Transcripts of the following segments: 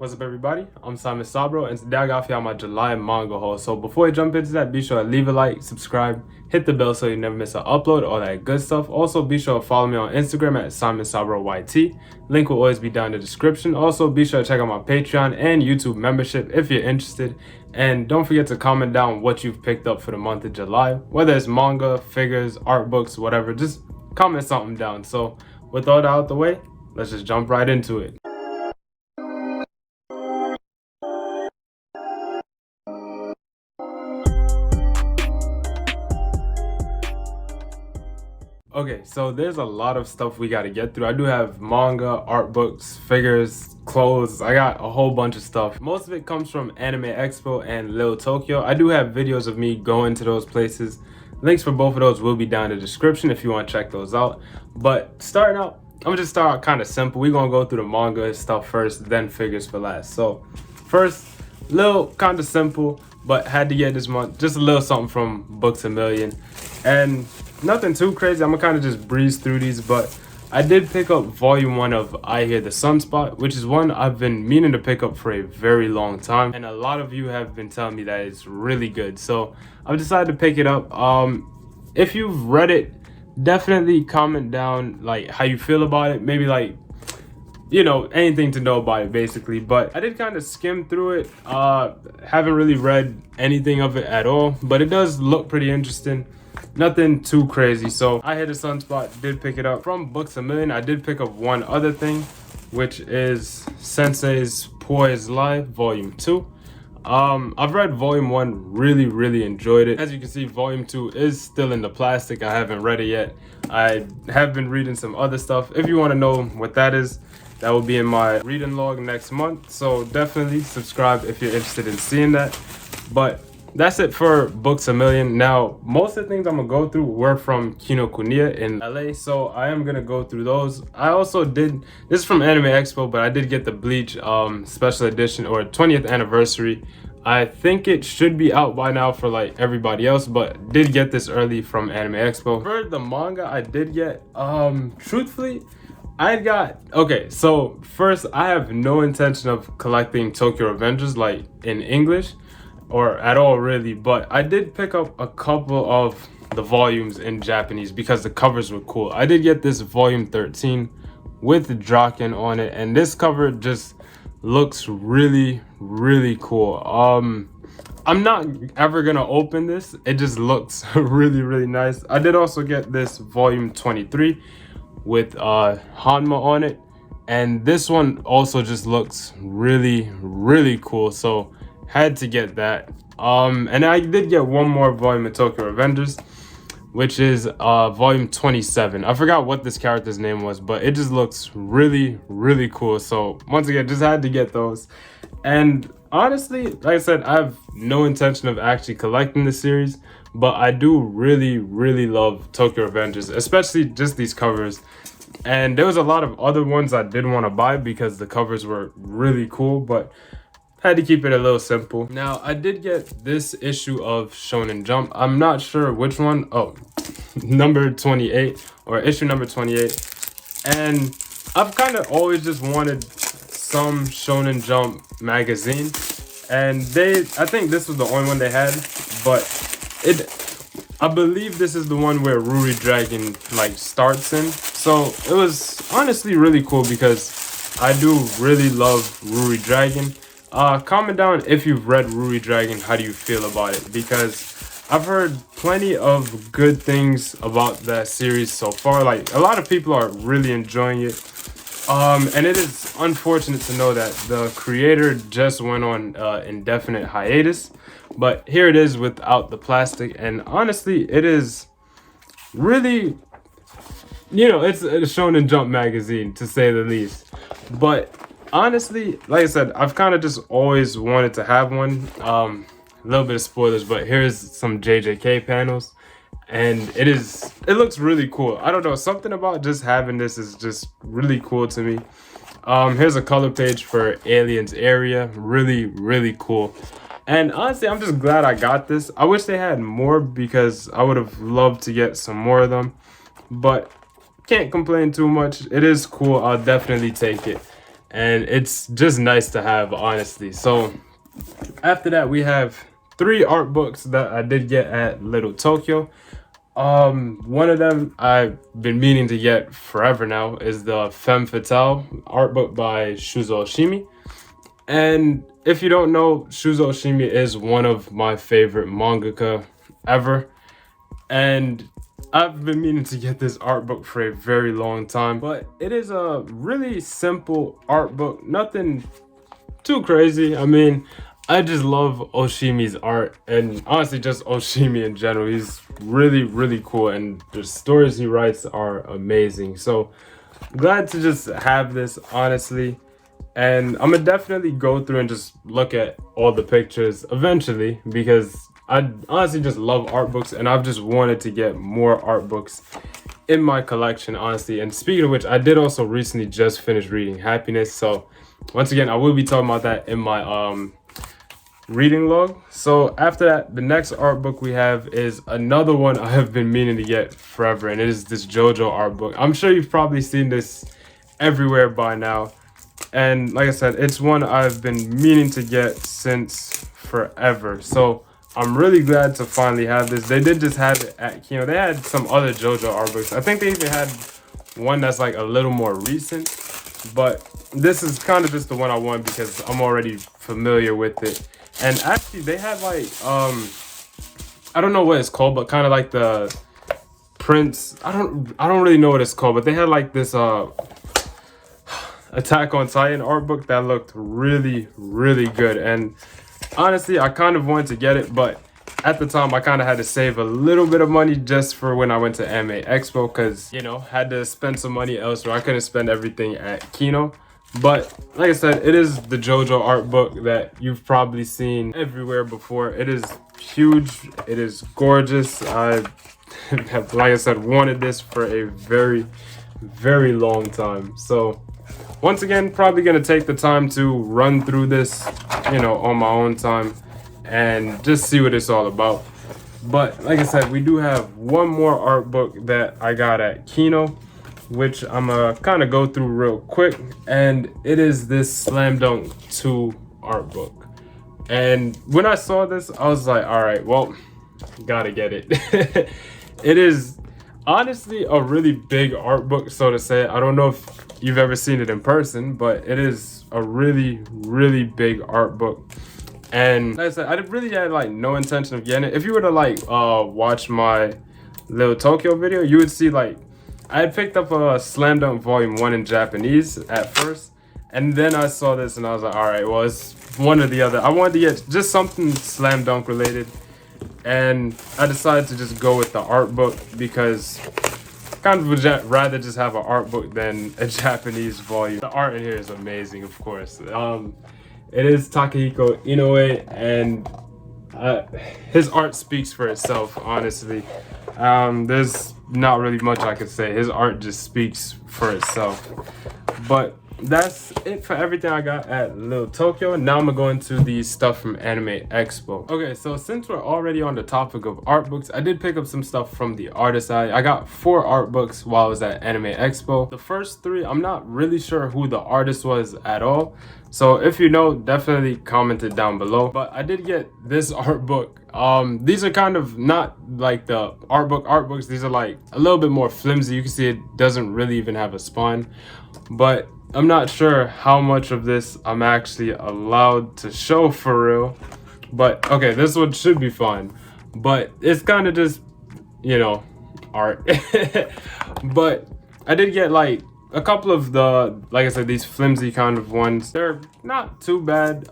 What's up, everybody? I'm Simon Sabro, and today I got for y'all my July manga haul. So before we jump into that, be sure to leave a like, subscribe, hit the bell so you never miss an upload, all that good stuff. Also, be sure to follow me on Instagram at Simon Sabro YT. Link will always be down in the description. Also, be sure to check out my Patreon and YouTube membership if you're interested. And don't forget to comment down what you've picked up for the month of July, whether it's manga, figures, art books, whatever. Just comment something down. So with all that out the way, let's just jump right into it. Okay, so there's a lot of stuff we got to get through. I do have manga, art books, figures, clothes. I got a whole bunch of stuff. Most of it comes from Anime Expo and Little Tokyo. I do have videos of me going to those places. Links for both of those will be down in the description if you want to check those out. But starting out, I'm gonna just start out kind of simple. We're gonna go through the manga stuff first, then figures for last. So first, little kind of simple, but had to get this month just a little something from Books a Million. And nothing too crazy. I'm gonna kind of just breeze through these, but I did pick up volume 1 of I Hear the Sunspot, which is one I've been meaning to pick up for a very long time, and a lot of you have been telling me that it's really good, so I've decided to pick it up. If you've read it, definitely comment down like how you feel about it, maybe like, you know, anything to know about it basically. But I did kind of skim through it. Haven't really read anything of it at all, but it does look pretty interesting. Nothing too crazy. So I Hit a Sunspot, did pick it up from Books a Million. I did pick up one other thing, which is Sensei's Poise Live Volume 2. I've read Volume 1, really enjoyed it. As you can see, Volume 2 is still in the plastic. I haven't read it yet. I have been reading some other stuff. If you want to know what that is, that will be in my reading log next month. So definitely subscribe if you're interested in seeing that. But that's it for Books a Million. Now, most of the things I'm gonna go through were from Kinokuniya in LA, so I am gonna go through those. I also did, this is from Anime Expo, but I did get the Bleach special edition or 20th anniversary. I think it should be out by now for like everybody else, but did get this early from Anime Expo. For the manga, I did get, truthfully, okay, so first, I have no intention of collecting Tokyo Revengers like in English or at all really, but I did pick up a couple of the volumes in Japanese because the covers were cool. I did get this volume 13 with Draken on it, and this cover just looks really cool. I'm not ever gonna open this. It just looks really nice. I did also get this volume 23 with Hanma on it, and this one also just looks really cool, so had to get that. And I did get one more volume of Tokyo Revengers, which is volume 27. I forgot what this character's name was, but it just looks really cool. So once again, just had to get those. And honestly, like I said, I have no intention of actually collecting the series, but I do really love Tokyo Revengers, especially just these covers. And there was a lot of other ones I did want to buy because the covers were really cool, but had to keep it a little simple. Now, I did get this issue of Shonen Jump. I'm not sure which one. Oh, number 28 or issue number 28. And I've kind of always just wanted some Shonen Jump magazine. And I think this was the only one they had, but I believe this is the one where Ruri Dragon like starts in. So it was honestly really cool because I do really love Ruri Dragon. Comment down if you've read Ruri Dragon, how do you feel about it? Because I've heard plenty of good things about that series so far. Like, a lot of people are really enjoying it. And it is unfortunate to know that the creator just went on indefinite hiatus. But here it is without the plastic. And honestly, it is really, you know, it's a Shonen Jump magazine, to say the least. But honestly, like I said, I've kind of just always wanted to have one. A little bit of spoilers, but here's some JJK panels, and it looks really cool. I don't know, something about just having this is just really cool to me. Here's a color page for Aliens Area, really cool. And honestly, I'm just glad I got this. I wish they had more because I would have loved to get some more of them, but can't complain too much. It is cool. I'll definitely take it. and it's just nice to have, honestly. So after that, we have 3 art books that I did get at Little Tokyo. One of them I've been meaning to get forever now is the Femme Fatale art book by Shuzo Oshimi. And if you don't know, Shuzo Oshimi is one of my favorite mangaka ever. And I've been meaning to get this art book for a very long time, but it is a really simple art book, nothing too crazy. I mean, I just love Oshimi's art, and honestly just Oshimi in general. He's really cool, and the stories he writes are amazing. So glad to just have this, honestly. And I'm gonna definitely go through and just look at all the pictures eventually, because I honestly just love art books, and I've just wanted to get more art books in my collection, honestly. And speaking of which, I did also recently just finish reading Happiness, so once again I will be talking about that in my reading log. So after that, the next art book we have is another one I have been meaning to get forever, and it is this JoJo art book. I'm sure you've probably seen this everywhere by now, and like I said, it's one I've been meaning to get since forever. So I'm really glad to finally have this. They did just have it at Kino. They had some other JoJo art books. I think they even had one that's like a little more recent, but this is kind of just the one I want because I'm already familiar with it. And actually they had like I don't know what it's called, but kind of like the Prince, I don't really know what it's called, but they had like this Attack on Titan art book that looked really good. And honestly, I kind of wanted to get it, but at the time I kind of had to save a little bit of money just for when I went to Anime Expo, because, you know, had to spend some money elsewhere. I couldn't spend everything at Kino. But like I said, it is the JoJo art book that you've probably seen everywhere before. It is huge. It is gorgeous. I have, like I said, wanted this for a very long time. So once again, probably gonna take the time to run through this, you know, on my own time and just see what it's all about. But like I said, we do have one more art book that I got at Kino, which I'm gonna kind of go through real quick, and it is this Slam Dunk 2 art book. And when I saw this, I was like, all right, well, gotta get it. It is honestly a really big art book, so to say. I don't know if you've ever seen it in person, but it is a really big art book. And like I said, I really had like no intention of getting it. If you were to like watch my Little Tokyo video, you would see like I had picked up a Slam Dunk Volume 1 in Japanese at first, and then I saw this and I was like, alright, well, it's one or the other. I wanted to get just something Slam Dunk related, and I decided to just go with the art book because kind of would rather just have an art book than a Japanese volume. The art in here is amazing, of course. It is Takehiko Inoue, and his art speaks for itself, honestly. There's not really much I could say. His art just speaks for itself. But that's it for everything I got at Little Tokyo. Now I'm gonna go into the stuff from Anime Expo. Okay, so since we're already on the topic of art books, I did pick up some stuff from the artist side. I got 4 art books while I was at Anime Expo. The first 3, I'm not really sure who the artist was at all. So if you know, definitely comment it down below. But I did get this art book. These are kind of not like the art books. These are like a little bit more flimsy. You can see it doesn't really even have a spine. But I'm not sure how much of this I'm actually allowed to show for real. But okay, this one should be fine. But it's kind of just, you know, art. But I did get like a couple of the, like I said, these flimsy kind of ones. They're not too bad.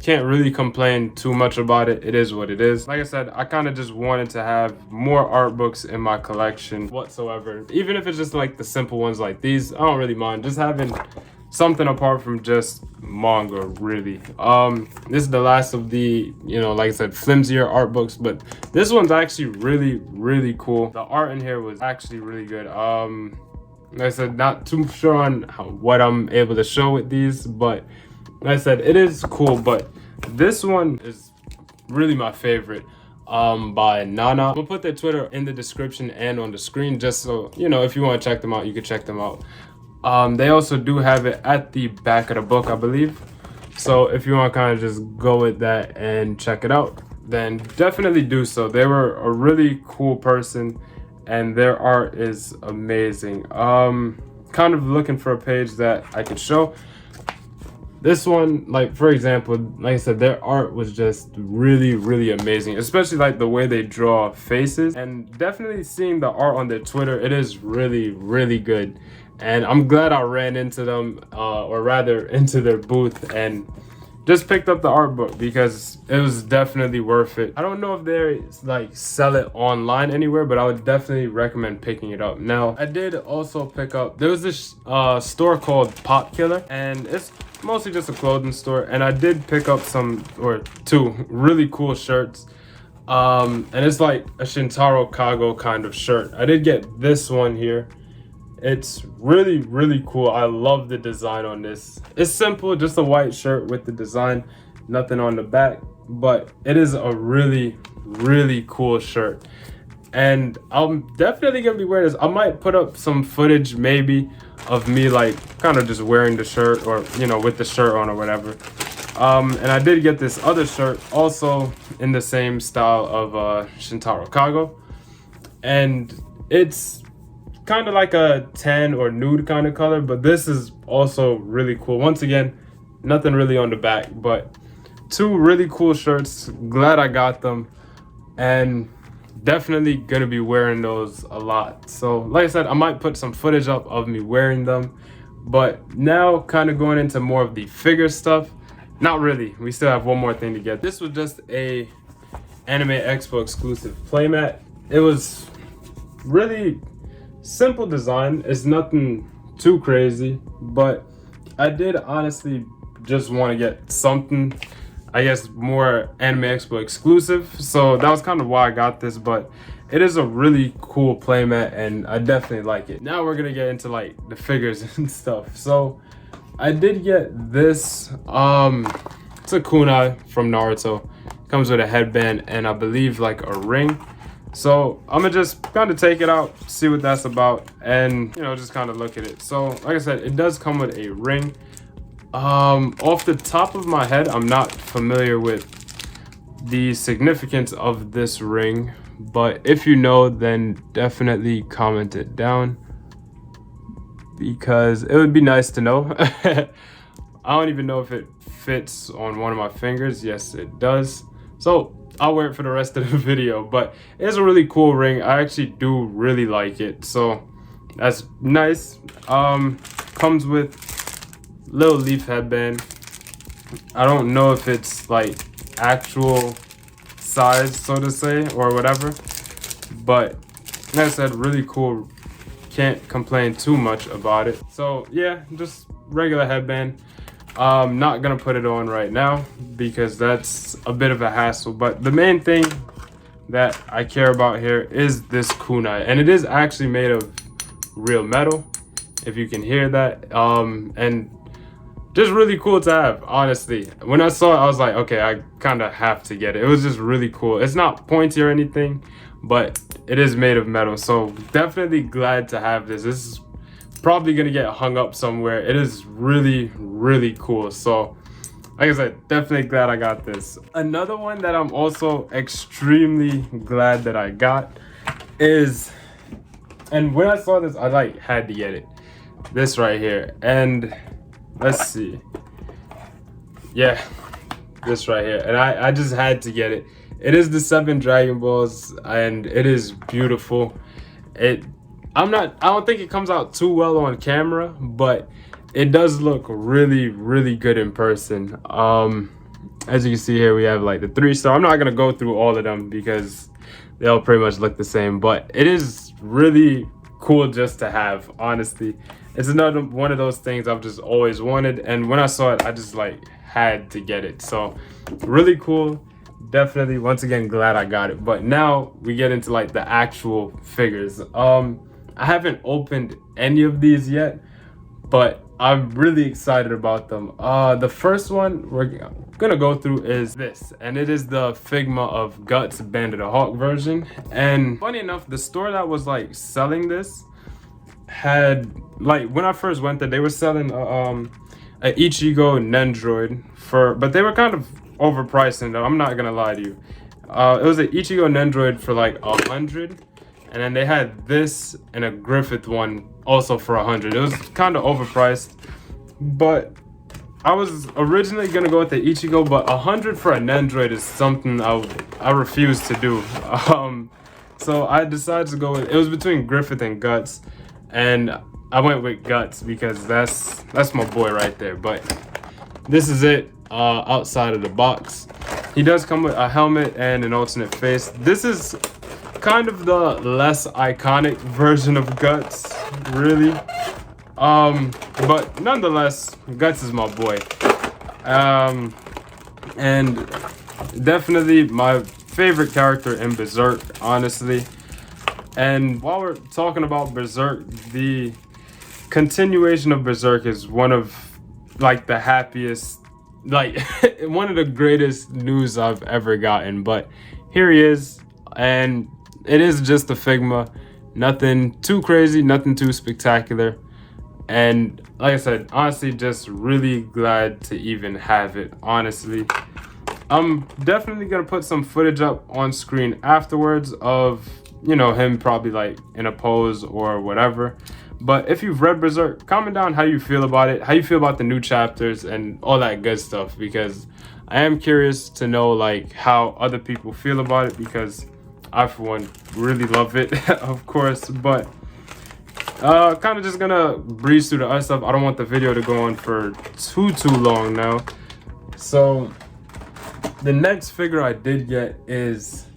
Can't really complain too much about it. It is what it is. Like I said, I kind of just wanted to have more art books in my collection whatsoever. Even if it's just like the simple ones like these, I don't really mind. Just having something apart from just manga, really. This is the last of the, you know, like I said, flimsier art books, but this one's actually really cool. The art in here was actually really good. Like I said, not too sure on what I'm able to show with these, but like I said, it is cool. But this one is really my favorite, by Nana. I'm gonna put their Twitter in the description and on the screen, just so, you know, if you want to check them out, you can check them out. They also do have it at the back of the book, I believe. So if you want to kind of just go with that and check it out, then definitely do so. They were a really cool person and their art is amazing. Kind of looking for a page that I could show. This one, like for example, like I said, their art was just really amazing, especially like the way they draw faces. And definitely seeing the art on their Twitter, it is really good. And I'm glad I ran into them, or rather into their booth, and just picked up the art book because it was definitely worth it. I don't know if they like sell it online anywhere, but I would definitely recommend picking it up. Now, I did also pick up, there was this store called Pop Killer, and it's mostly just a clothing store, and I did pick up some, or two really cool shirts. And it's like a Shintaro Kago kind of shirt. I did get this one here. It's really cool. I love the design on this. It's simple, just a white shirt with the design, nothing on the back, but it is a really cool shirt. And I'm definitely gonna be wearing this. I might put up some footage maybe of me like kind of just wearing the shirt, or you know, with the shirt on or whatever. And I did get this other shirt also in the same style of Shintaro Kago, and it's kind of like a tan or nude kind of color, but this is also really cool. Once again, nothing really on the back, but two really cool shirts. Glad I got them, and definitely gonna be wearing those a lot. So like I said, I might put some footage up of me wearing them. But now kind of going into more of the figure stuff. Not really, we still have one more thing to get. This was just a Anime Expo exclusive playmat. It was really simple design. It's nothing too crazy, but I did honestly just want to get something, I guess, more Anime Expo exclusive. So that was kind of why I got this, but it is a really cool playmat and I definitely like it. Now we're gonna get into like the figures and stuff. So I did get this, it's a kunai from Naruto. Comes with a headband and I believe like a ring. So I'm gonna just kind of take it out, see what that's about, and you know, just kind of look at it. So like I said, it does come with a ring. Off the top of my head, I'm not familiar with the significance of this ring, but if you know, then definitely comment it down because it would be nice to know. I don't even know if it fits on one of my fingers. Yes, it does. So I'll wear it for the rest of the video, but it's a really cool ring. I actually do really like it, so that's nice. Comes with little leaf headband. I don't know if it's like actual size, so to say, or whatever, but like I said, really cool. Can't complain too much about it. So yeah, just regular headband. Not gonna put it on right now because that's a bit of a hassle, but the main thing that I care about here is this kunai, and it is actually made of real metal, if you can hear that. And just really cool to have, honestly. When I saw it, I was like, okay, I kind of have to get it. It was just really cool. It's not pointy or anything, but it is made of metal, so definitely glad to have this. This is probably gonna get hung up somewhere. It is really cool. So like I said, definitely glad I got this. Another one that I'm also extremely glad that I got is, and when I saw this, I like had to get it, this right here. And let's see, yeah, this right here, and I just had to get it. It is the 7 Dragon Balls, and it is beautiful. I don't think it comes out too well on camera, but it does look really good in person. As you can see here, we have like the 3-star. I'm not gonna go through all of them because they all pretty much look the same, but it is really cool just to have, honestly. It's another one of those things I've just always wanted, and when I saw it, I just like had to get it. So really cool. Definitely, once again, glad I got it. But now we get into like the actual figures. I haven't opened any of these yet, but I'm really excited about them. The first one we're gonna go through is this, and it is the Figma of Guts Bandit of Hawk version. And funny enough, the store that was like selling this had, like, when I first went there, they were selling a Ichigo Nendroid but they were kind of overpriced, and I'm not gonna lie to you. It was an Ichigo Nendroid for like 100, and then they had this and a Griffith one also for 100. It was kind of overpriced, but I was originally gonna go with the Ichigo, but 100 for a Nendroid is something I refuse to do. So I decided to go with, it was between Griffith and Guts, and I went with Guts because that's my boy right there. But this is it outside of the box. He does come with a helmet and an alternate face. This is kind of the less iconic version of Guts, really. But nonetheless, Guts is my boy. And definitely my favorite character in Berserk, honestly. And while we're talking about Berserk, the continuation of Berserk is one of like the happiest, like one of the greatest news I've ever gotten. But here he is, and it is just a Figma, nothing too crazy, nothing too spectacular. And like I said, honestly, just really glad to even have it, honestly. I'm definitely gonna put some footage up on screen afterwards of, you know, him probably like in a pose or whatever. But if you've read Berserk, comment down how you feel about it, how you feel about the new chapters and all that good stuff, because I am curious to know like how other people feel about it, because I for one really love it of course. But kind of just gonna breeze through the other stuff. I don't want the video to go on for too long now. So the next figure I did get is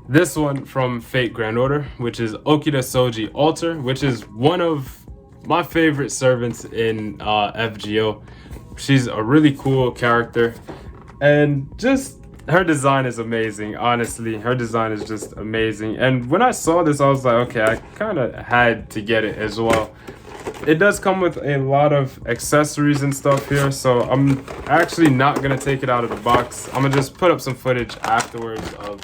this one from Fate Grand Order, which is Okida Soji Alter, which is one of my favorite servants in FGO. She's a really cool character, and just her design is amazing. Honestly, her design is just amazing. And when I saw this, I was like, okay, I kind of had to get it as well. It does come with a lot of accessories and stuff here, so I'm actually not gonna take it out of the box. I'm gonna just put up some footage afterwards of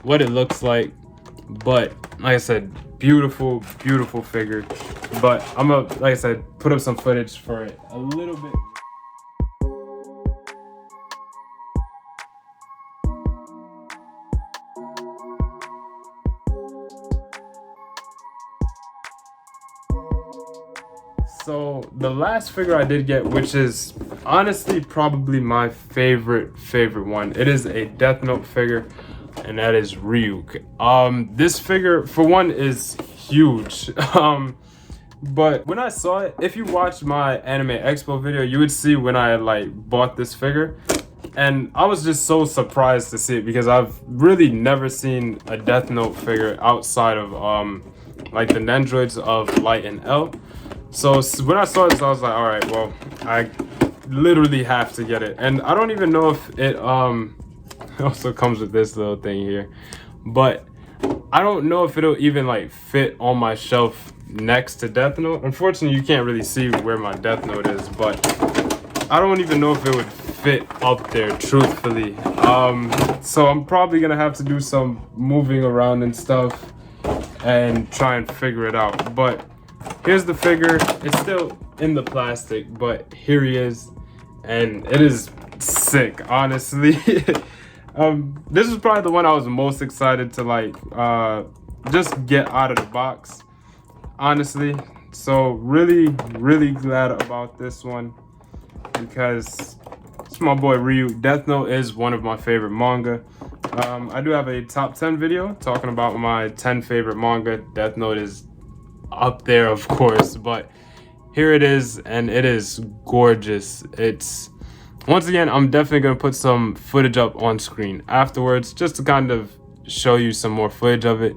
what it looks like. But like I said, beautiful figure. But I'm gonna, like I said, put up some footage for it a little bit. So the last figure I did get, which is honestly probably my favorite one, it is a Death Note figure, and that is Ryuk. This figure, for one, is huge. But when I saw it, if you watched my Anime Expo video, you would see when I like bought this figure, and I was just so surprised to see it, because I've really never seen a Death Note figure outside of like the Nendroids of Light and L. So when I saw this, I was like, all right, well, I literally have to get it. And I don't even know if it also comes with this little thing here, but I don't know if it'll even like fit on my shelf next to Death Note. Unfortunately, you can't really see where my Death Note is, but I don't even know if it would fit up there, truthfully. So I'm probably gonna have to do some moving around and stuff and try and figure it out. But here's the figure. It's still in the plastic, but here he is, and it is sick, honestly. This is probably the one I was most excited to like just get out of the box, honestly. So really glad about this one, because it's my boy Ryu. Death Note is one of my favorite manga. I do have a top 10 video talking about my 10 favorite manga. Death Note is up there, of course, but here it is, and it is gorgeous. It's, once again, I'm definitely gonna put some footage up on screen afterwards, just to kind of show you some more footage of it.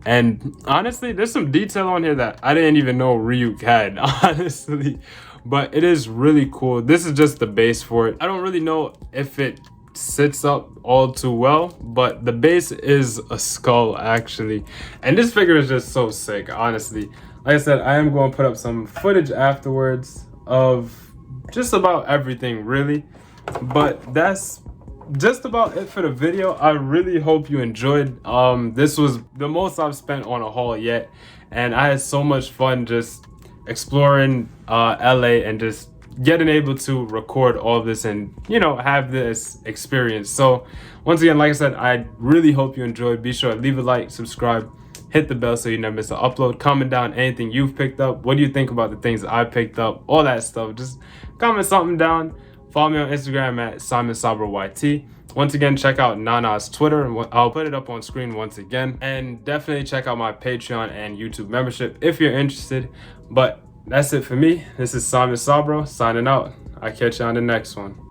And honestly, there's some detail on here that I didn't even know Ryuk had, honestly, but it is really cool. This is just the base for it. I don't really know if it sits up all too well, but the base is a skull, actually, and this figure is just so sick, honestly. Like I said, I am going to put up some footage afterwards of just about everything, really. But that's just about it for the video. I really hope you enjoyed. This was the most I've spent on a haul yet, and I had so much fun just exploring LA and just getting able to record all of this and have this experience. So once again, like I said, I really hope you enjoyed. Be sure to leave a like, subscribe, hit the bell so you never miss an upload. Comment down anything you've picked up. What do you think about the things that I picked up? All that stuff. Just comment something down. Follow me on Instagram at Simon Sabro YT. Once again, check out Nana's Twitter, and I'll put it up on screen once again. And definitely check out my Patreon and YouTube membership if you're interested. But that's it for me. This is Simon Sabro signing out. I'll catch you on the next one.